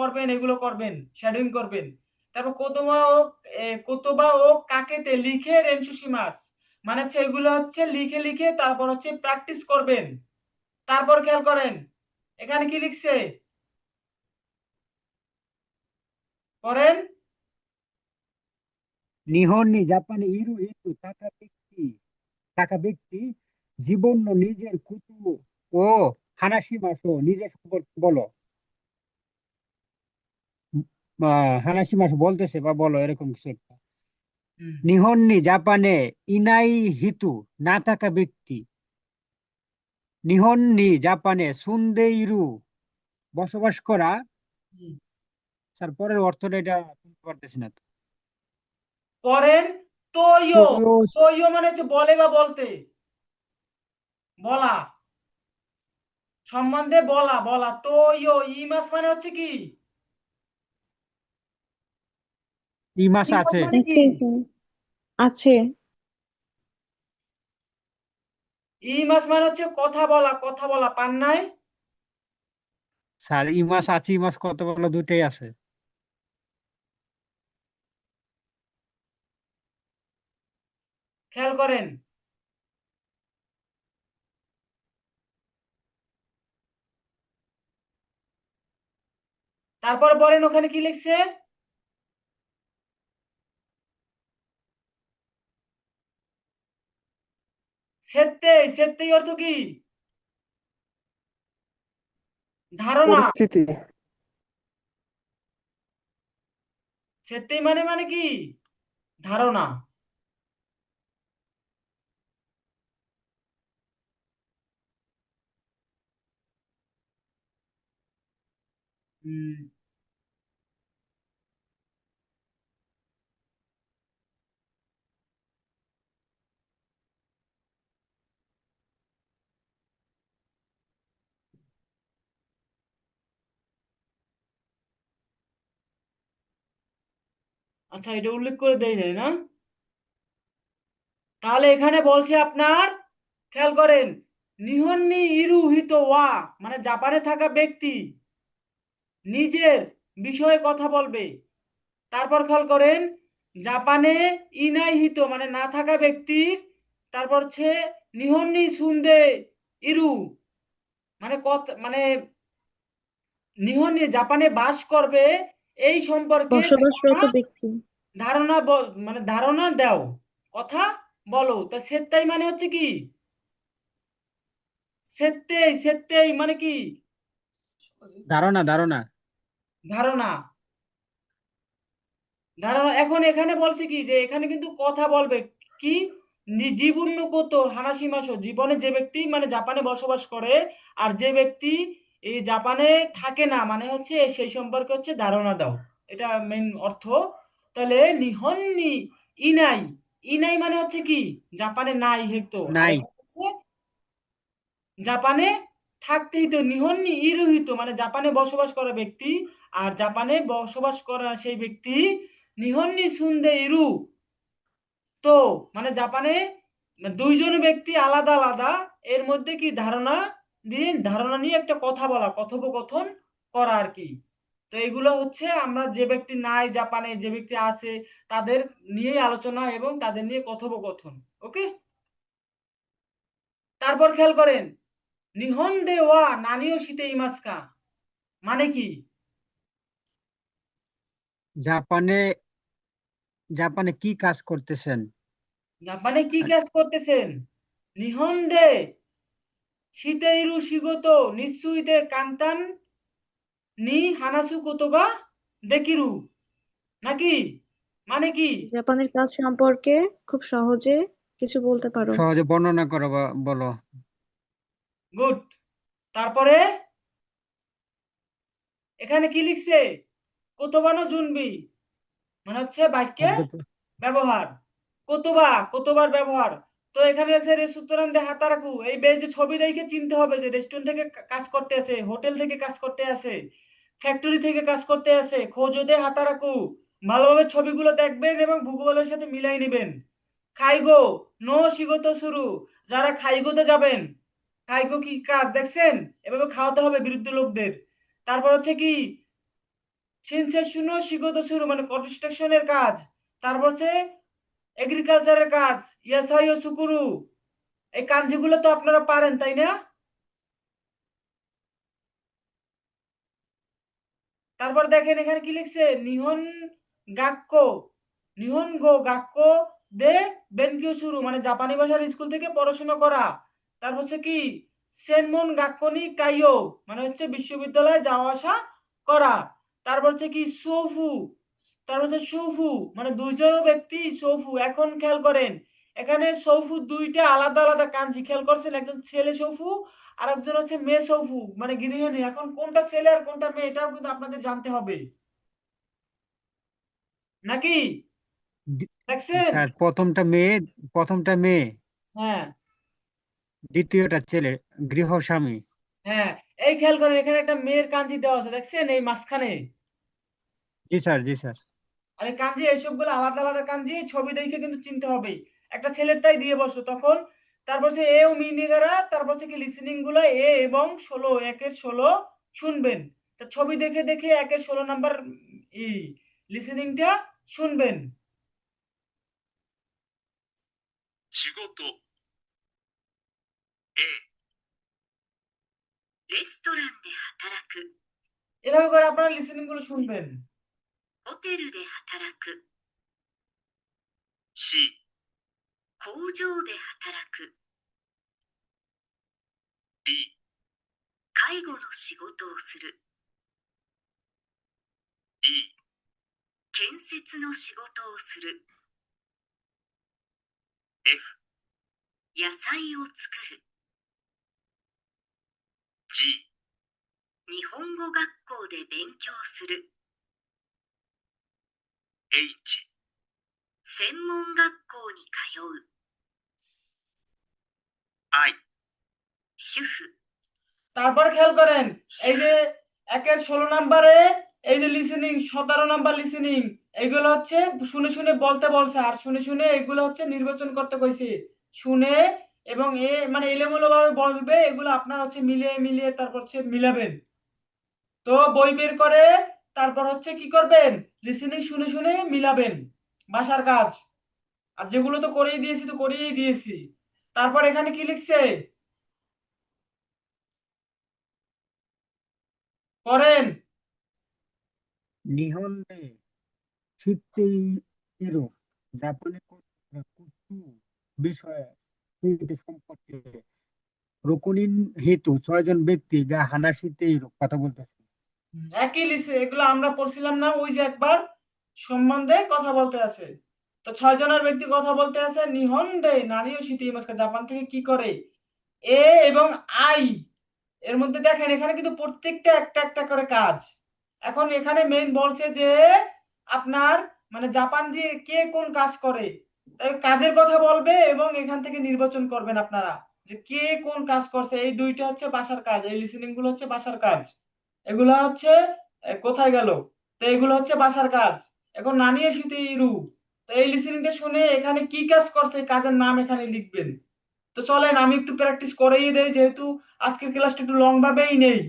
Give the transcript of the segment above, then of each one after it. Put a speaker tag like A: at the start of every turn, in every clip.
A: করবেন, এগুলো করবেন, শ্যাডোইং করবেন। তারপর কোতোবা ও কাকেতে লিখে রেনশুশিমাস, মানে হচ্ছে এগুলো হচ্ছে লিখে লিখে তারপর হচ্ছে প্র্যাকটিস করবেন। তারপর খেয়াল করেন এখানে কি লিখছে করেন।
B: নিহন নি জাপানে ইরু হিতু টাকা ব্যক্তি জীবন নিজের কুতু ও হানাসিমাসো নিজের সম্পর্কে বলো। হানাসিমাসো বলতেছে বা বলো এরকম কিছু একটা।
A: হুম,
B: নিহন নি জাপানে ইনাই হিতু না থাকা ব্যক্তি নিহন নি জাপানে সুন্দেইরু বসবাস করা।
A: হুম।
B: স্যার পরের অর্থটা এটা শুনতে পারতেছি না তো।
A: পরেন তোইও,
B: তোয়ো
A: তোইও মানে হচ্ছে বলে বা বলতে, বলা, সম্বন্ধে বলা বলা। তোইও ইমাস মানে হচ্ছে কি,
B: ইমাস
A: ইমাস
B: আছে।
A: মানে কি,
C: আছে এখানে। আছে।
A: ইমাস মানে হচ্ছে কথা বলা, কথা বলা, পান নাই?
B: স্যার ইমাস আছে, ইমাস কত বলো দুটেই আছে।
A: খেয়াল করেন। তারপর বলেন ওখানে কি লিখছে। সেত্তেই, সেত্তেই অর্থ কি, ধারণা।
D: পরিস্থিতি।
A: সেত্তেই মানে কি, ধারণা। হুম, আচ্ছা এটা উল্লেখ করে দেয় নাই না। তাহলে এখানে বলছে আপনার, খেয়াল করেন, নিহন্নি ইরু হিতো ওয়া, মানে জাপানে থাকা ব্যক্তি নিজের বিষয়ে কথা বলবে। তারপর খেয়াল করেন, জাপানে ইনাই হিত মানে না থাকা ব্যক্তির, তারপর হচ্ছে নিহন্নি সুন্দে ইরু, মানে মানে নিহন্নি জাপানে বাস করবে এই সম্পর্কে ধারণা,
C: বসবাসরত ব্যক্তি।
A: মানে ধারণা দাও, কথা বলো। তা সেত্তাই মানে হচ্ছে কি, সেত্তেই, সেত্তেই মানে কি,
B: ধারণা ধারণা।
A: ধারণা, ধারণা। এখন এখানে বলছে কি যে এখানে কিন্তু কথা বলবে, কি, জীবন্য কত হানাসিমাসো, জীবনে যে ব্যক্তি মানে জাপানে বসবাস করে আর যে ব্যক্তি এই জাপানে থাকে না, মানে হচ্ছে সেই সম্পর্কে হচ্ছে ধারণা দাও, এটা মেইন অর্থ। তাহলে নিহন্নি ইনাই, ইনাই মানে হচ্ছে কি, জাপানে নাই হেতো, আর
B: নাই।
A: এখানে হচ্ছে জাপানে থাকতেই তো, নিহন্নি ইরোহিত মানে জাপানে বসবাস করা ব্যক্তি, আর জাপানে বসবাস করা সেই ব্যক্তি নিহন্নি সুন্দে ইরু, তো মানে জাপানে দুইজন ব্যক্তি আলাদা আলাদা, এর মধ্যে কি ধারণা দিয়ে, ধারণা নিয়ে একটা কথা বলা, কথোপকথন করা আর কি। তো এগুলো হচ্ছে আমরা যে ব্যক্তি নাই জাপানে, যে ব্যক্তি আছে তাদের নিয়েই আলোচনা এবং তাদের নিয়ে কথোপকথন। ওকে। তারপর খেয়াল করেন, নিহন দে ওয়া নানিও শীতে ইমাস্কা, মানে কি,
B: জাপানে জাপানে কি কাজ করতেছেন?
A: জাপানে কি কাজ করতেছেন, নিহন দে শীতে ইরু শিগত নিশ্চুইতে কান্তান নি হানাসু কোতোগা দেকিরু, নাকি, মানে কি।
C: জাপানের কাজ সম্পর্কে খুব সহজে কিছু বলতে পারো।
B: সহজে বর্ণনা করো বা বলো।
A: গুড। তারপরে এখানে কি লিখছে, কোতোবানো জুনবি, মানে হচ্ছে বাক্যে ব্যবহার, কতবার ব্যবহার। তো এখানে আছে রেস্টুরেন্ট দে হাতারাকু, এই বেশ যে ছবি দেখে চিনতে হবে যে রেস্টুরেন্ট থেকে কাজ করতে আছে, হোটেল থেকে কাজ করতে আছে, ফ্যাক্টরি থেকে কাজ করতে আছে, খোঁজো দে হাতারাকু, ভালোভাবে ছবিগুলো দেখবেন এবং ভূগোলের সাথে মিলাই নেবেন। খাইগো নো শিগত শুরু, যারা খাইগোতে যাবেন, খাইগো কি কাজ দেখছেন, এভাবে খাওয়াতে হবে বিরুদ্ধ লোকদের। তারপর হচ্ছে কি, সিনসে শুনো শিগত শুরু মানে কনস্ট্রাকশনের কাজ। তারপর হচ্ছে এগ্রিকালচারের কাজ, ইয়াসাই ও সুকুরু। এই কাঞ্জিগুলো তো আপনারা পারেন তাই না? তারপর দেখেন এখানে কি লিখছে, নিহন গাক্কো, নিহন গো গাক্কো দে বেনকিউ শুরু মানে জাপানি ভাষার স্কুল থেকে পড়াশোনা করা। তারপর হচ্ছে কি সেনমন গাক্কো নি কাইও মানে হচ্ছে বিশ্ববিদ্যালয়ে যাওয়া আসা করা। তারপর হচ্ছে কি সোফু, তারপর হচ্ছে সৌফু মানে দুইজন ব্যক্তি সৌফু। এখন খেয়াল করেন এখানে সৌফু দুইটা আলাদা আলাদা কাঞ্জি, খেয়াল করছেন? একজন ছেলে সৌফু আর একজন হচ্ছে মেয়ে সৌফু মানে গৃহিণী। এখন কোনটা ছেলে আর কোনটা মেয়ে এটাও কিন্তু আপনাদের জানতে হবে নাকি?
B: দি-
A: দেখছেন?
B: স্যার প্রথমটা মেয়ে,
A: হ্যাঁ,
B: দ্বিতীয়টা ছেলে, গৃহস্বামী।
A: হ্যাঁ। এই খেয়াল করেন এখানে একটা মেয়ের কাঞ্জি দেওয়া আছে, দেখছেন এই মাঝখানে?
B: জি স্যার, জি স্যার।
A: আর এই কাঞ্জি এইসবগুলো আলাদা আলাদা কাঞ্জি, ছবি দেখে কিন্তু চিনতে হবে। একটা ছেলের তাই দিয়ে বসো তখন। তারপর হচ্ছে এ ও মিনিগারা, তারপর হচ্ছে কি লিসেনিং গুলো এ এবং 16 একের 16 শুনবেন। তা ছবি দেখে দেখে একের 16 নাম্বার ই লিসেনিংটা শুনবেন।
D: 仕事 A レストランで働く
A: এভাবে করে আপনারা লিসেনিং গুলো শুনবেন।
D: ホテルで働く C 工場で働く D 介護の仕事をする E 建設の仕事をする F 野菜を作る G 日本語学校で勉強する H 専門学校に通う I 主婦
A: তারপর খেয়াল করেন এই যে একের 16 নাম্বারে এই যে লিসেনিং 17 নাম্বার লিসেনিং, এইগুলো হচ্ছে শুনে শুনে বলতে বলছে আর শুনে শুনে এগুলো হচ্ছে নির্বাচন করতে কইছে। শুনে এবং এ মানে এলোমেলো ভাবে বলবে, এগুলো আপনার হচ্ছে মিলিয়ে মিলিয়ে তারপর হচ্ছে মিলাবেন। তো বই বের করে তারপর হচ্ছে কি করবেন, লিসেনিং শুনে শুনে মিলাবেন, বাসার কাজ। আর যেগুলো তো করেই দিয়েছি তো করেই দিয়েছি। তারপর এখানে কি লিখছে করেন।
B: নিহন্ডে শীতেই এরো জাপানে কুতু বিষয়ে সম্পর্কে রকুনিন হেতু 6 জন ব্যক্তি যা হানাশিতে এরূপ কথা বলতেছে।
A: একই লিসে এগুলো আমরা পড়ছিলাম না ওই যে একবার সম্বন্ধে কথা বলতে আছে। তো 6 জনের ব্যক্তি কথা বলতে আছে নিহন্ডে নারীও শীতে মাস্কা জাপান থেকে কি করে এ এবং আই। এর মধ্যে দেখেন এখানে কিন্তু প্রত্যেকটা একটা একটা করে কাজ। এখন এখানে মেইন বলছে যে আপনার মানে জাপান দিয়ে কে কোন কাজ করে, তাই কাজের কথা বলবে এবং এখান থেকে নির্বাচন করবেন আপনারা যে কে কোন কাজ করছে। এই দুইটা হচ্ছে বাসার কাজ, এই লিসেনিং গুলো হচ্ছে বাসার কাজ। এগুলা হচ্ছে কোথায় গেল, তো এগুলো হচ্ছে বাসার কাজ। এখন নানি এসিতে ইরু, তো এই লিসেনিংটা শুনে এখানে কি কাজ করছে এই কাজের নাম এখানে লিখবেন। তো চলেন আমি একটু প্র্যাকটিস করেই দেই, যেহেতু আজকের ক্লাসটা একটু লং ভাবেই নেই।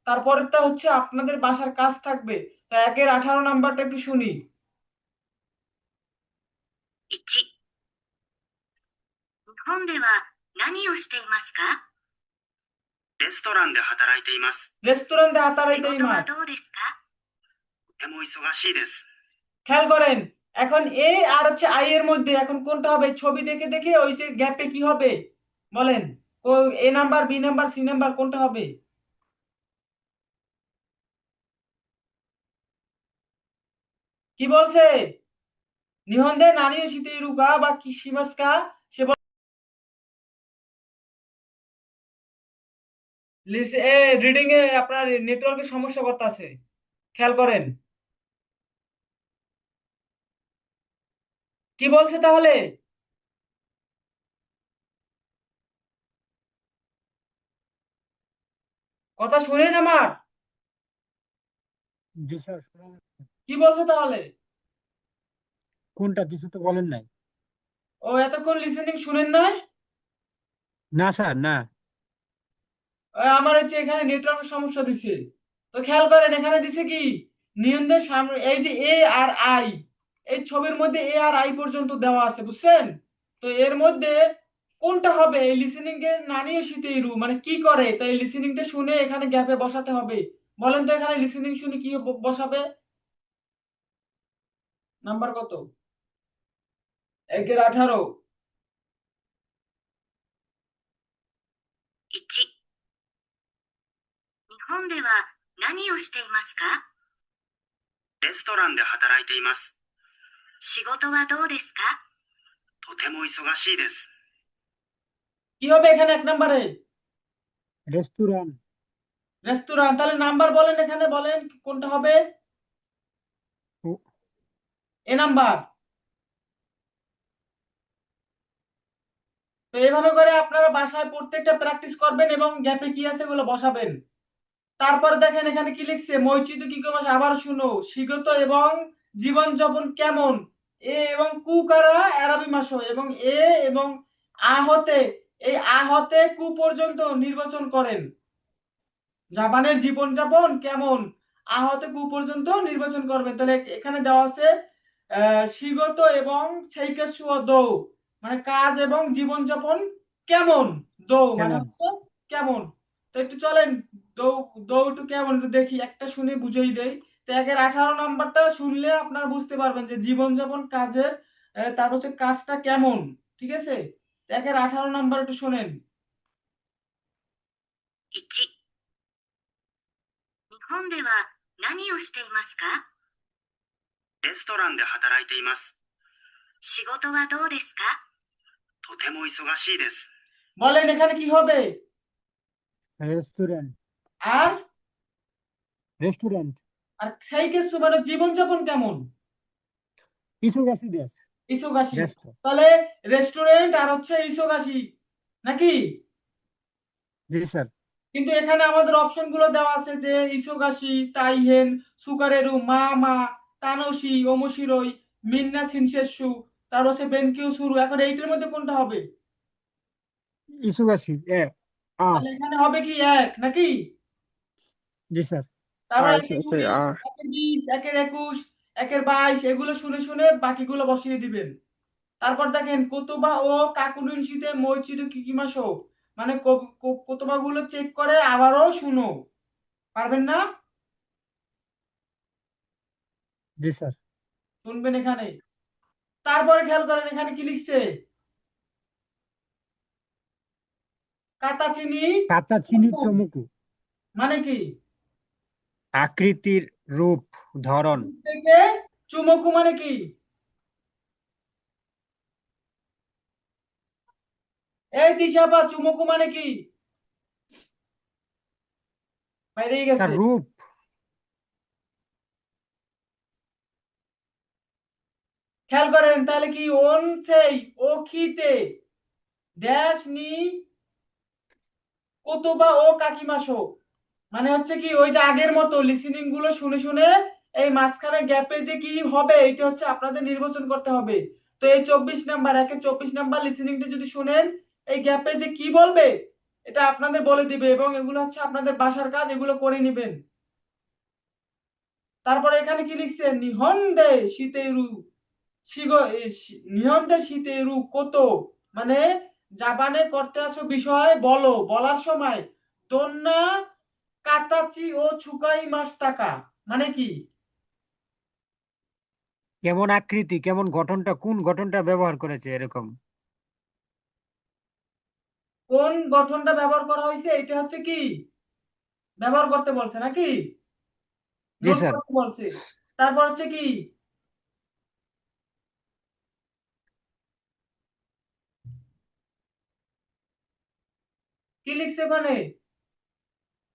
A: তারপরেরটা হচ্ছে আপনাদের বাসার কাজ থাকবে। তো একের 18 নাম্বারটা একটু শুনি।
D: 1日本では何をしていますかレストランで働いています。
A: রেস্টুরেন্টে
D: 仕
A: হাতারাইতেই
D: 事は
A: মার।
D: どうですかとても忙しいです。
A: খেয়াল করেন এখন এ আর হচ্ছে আই এর মধ্যে এখন কোনটা হবে, ছবি দেখে দেখে ওই যে গ্যাপে কি হবে বলেন, A number B number C number কোনটা হবে? কি বলছে? নিহন্দে নানি শীতে রুগা বা কিসিমাস্কা সে রিডিং এ আপনার নেটওয়ার্কের সমস্যা করতেছে, খেয়াল করেন কি বলছে তাহলে। কথা শুনেন আমার,
B: জি স্যার, শোনা যাচ্ছে।
A: কি বলছে তাহলে?
B: কোনটা, কিছু তো বলেন নাই।
A: ও এতক্ষণ লিসেনিং শুনেন নাই?
B: না স্যার, না।
A: আমার হচ্ছে এখানে নেটওয়ার্কের সমস্যা দিছে। তো খেয়াল করেন এখানে দিছে কি নিহনদের সামনে এই যে এ আর আই, এই ছবির মধ্যে এ আর আই পর্যন্ত দেওয়া আছে, বুঝছেন? তো এর মধ্যে কোনটা হবে? এই লিসেনিং এর নানিও শিতেইরু মানে কি করে? তো এই লিসেনিংটা শুনে এখানে গ্যাপে বসাতে হবে। বলেন তো এখানে লিসেনিং শুনে কি বসাবে? নাম্বার কত? 1-18।
D: 1、日本では何をしていますか？レストランで働いています。仕事はどうですか？とても忙しいです。
A: কি হবে এখানে 1 নম্বরে?
B: রেস্টুরেন্ট।
A: রেস্তোরাঁ। তাহলে নাম্বার বলেন, এখানে বলেন কোনটা হবে?
B: ও-
A: এ নাম্বার। তো এইভাবে করে আপনারা বাসায় প্রত্যেকটা প্র্যাকটিস করবেন এবং গ্যাপে কি আছে এগুলো বসাবেন। তারপরে দেখেন এখানে কি লিখছে, মৈচিদু কি মাস আবার শুনো, শিগত এবং জীবনযাপন কেমন। এ এবং কুকারা আরবি মাস এবং এ এবং আহতে, এই আহতে কু পর্যন্ত নির্বাচন করেন। জাপানের জীবনযাপন কেমন, আহতে কু পর্যন্ত নির্বাচন করবেন। তাহলে এখানে দেওয়া আছে শিগত এবং সেইকেসুয়া দৌ মানে কাজ এবং জীবনযাপন কেমন, দৌ মানে
B: কেমন?
A: হচ্ছে কেমন। তো একটু চলেন দৌ, দৌ একটু কেমন একটু দেখি, একটা শুনে বুঝেই দেই। তো 1-18 নাম্বারটা শুনলে আপনারা বুঝতে পারবেন যে জীবনযাপন কাজের তারপর হচ্ছে কাজটা কেমন। ঠিক আছে, 1-18 নাম্বার একটু শোনেন।
D: 1、日本では何をしていますか？レストランで働いています。仕事はどうですか？とても忙しいです。
A: বলেন এখানে কি হবে?
B: রেস্টুরেন্ট।
A: আর
B: রেস্টুরেন্ট।
A: আর সেইকেসু মানে জীবনযাপন কেমন,
B: ইসুগাসি দেশ।
A: ইসোগাসি।
B: ব্যস্ত।
A: তাহলে রেস্টুরেন্ট আর হচ্ছে ইসোগাসি নাকি?
B: জি স্যার।
A: কিন্তু এখানে আমাদের অপশন গুলো দেওয়া আছে যে ইসোগাসি, তাইহেন, সুকারেরু, মা মা, তানোশি, ওমোশিরোই, মিন্না শিনশেসু, তারপর হচ্ছে বেনকিউ শুরু। এখন এইটার মধ্যে কোনটা হবে?
B: ইসুগাসি এ আ।
A: তাহলে এখানে হবে কি এক নাকি?
B: জি স্যার।
A: তারপর
B: আর
A: 1-19, 1-20, 1-21, 1-22 এগুলো শুনে শুনে বাকিগুলো বসিয়ে দিবেন। তারপর দেখেন কোতোবা ও কাকুনুন শীতে মইচিরু কিকিমাশো মানে কোতোবা গুলো চেক করে আবারও শুনো। পারবেন না?
B: জি স্যার।
A: শুনবেন এখানে। তারপরে খেয়াল করেন এখানে কি লিখছে, কাতাচিনি
B: কাতাচিনি চমুকু।
A: মানে কি?
B: আকৃতির, রূপ, ধরন।
A: থেকে চুমকু মানে কি? এই দিশাপা চুমকু মানে কি? বাইরেই
B: তার
A: গেছে।
B: রূপ।
A: খেয়াল করেন তাহলে কি ওন সেই ও খিতে ড্যাশ নি কোতোবা ও কাকিমাশো মানে হচ্ছে কি ওই যে আগের মতো লিসেনিং গুলো শুনে শুনে এই মাঝখানে গ্যাপে যে কি হবে এটা হচ্ছে আপনাদের নির্বাচন করতে হবে। তো এই 24 নাম্বার 24 নাম্বার লিসেনিংটা যদি শুনেন এই গ্যাপে যে কি বলবে এটা আপনাদের বলে দিবে এবং এগুলো হচ্ছে আপনাদের বাসার কাজ, এগুলো করে নেবেন। তারপরে এখানে কি লিখছে, নিহন্দে শীতেরু শিগো নিহন্দে শীতেরু কত মানে জাপানে করতে আসো বিষয় বলো, বলার সময় দন্না কাতাচি ও ছুকাই মাস টাকা মানে কি?
B: কেমন আকৃতি, কেমন গঠনটা, কোন গঠনটা ব্যবহার করেছে এরকম।
A: কোন গঠনটা ব্যবহার করা হয়েছে এটা হচ্ছে কি ব্যবহার করতে বলছে নাকি
B: জি
A: নোট
B: স্যার।
A: করতে বলছে। তারপর হচ্ছে কি কি লিখছে ওখানে,